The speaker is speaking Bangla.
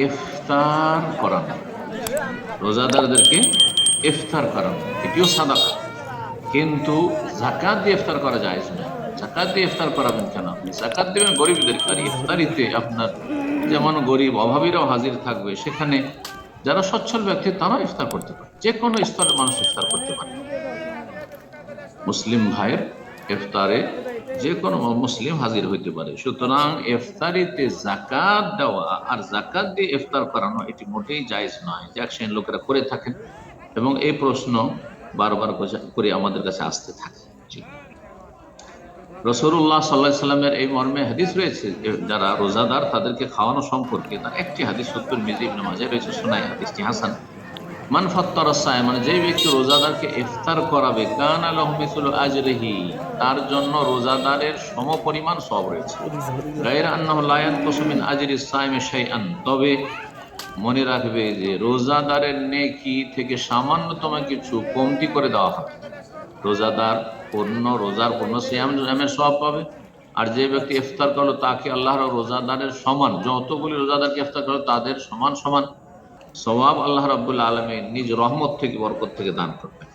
ইফতার করানো, রোজাদারদেরকে ইফতার করানো, এটিও সাদাকা। কিন্তু জাকাত দিয়ে ইফতার করা যায় না। জাকাত দিয়ে ইফতার করাবেন কেন? আপনি জাকাত দেবেন গরিবদেরকে, আর ইফতারিতে আপনার যেমন গরিব অভাবীরাও হাজির থাকবে, সেখানে যারা সচ্ছল ব্যক্তি তারাও ইফতার করতে পারে, যে কোনো স্তরের মানুষ ইফতার করতে পারে। মুসলিম ভাইয়ের ইফতারে যে কোনো মুসলিম হাজির হইতে পারে। সুতরাং ইফতারিতে জাকাত দেওয়া আর জাকাত দিয়ে ইফতার করানো এটি মোটেই জায়েজ নয়, যে এক শ্রেণীর লোকেরা করে থাকেন, এবং এই প্রশ্ন বারবার করে আমাদের কাছে আসতে থাকে। জি। রাসূলুল্লাহ সাল্লাল্লাহু আলাইহি সাল্লামের এই মর্মে হাদিস রয়েছে যে যারা রোজাদার তাদেরকে খাওয়ানো সম্পর্কে, তার একটি হাদিস তিরমিজি ইবনে মাজাহ রয়েছে, শোনায় হাদিসটি হাসান। মান ফাত্তারা সায়মান, মানে যেই ব্যক্তি রোজাদারকে ইফতার করাবে, কানা লাহু মিসলু আজরিহি, তার জন্য রোজাদারের সমপরিমাণ সওয়াব রয়েছে। গায়রা আন্নাহু লা ইয়ানকুসু মিন আজরি সাইমি শাইআন, তবে মনে রাখবে যে রোজাদারের নেকি থেকে সামান্যতম কিছু কমতি করে দেওয়া হবে। রোজাদার রোজার পূর্ণ সিয়ামের সওয়াব পাবে, আর যে ব্যক্তি ইফতার করলো তাকে আল্লাহর রোজাদারের সমান, যতগুলি রোজাদারকে ইফতার করলো তাদের সমান সমান সওয়াব আল্লাহ রাব্বুল আলামিন নিজ রহমত থেকে, বরকত থেকে দান করবেন।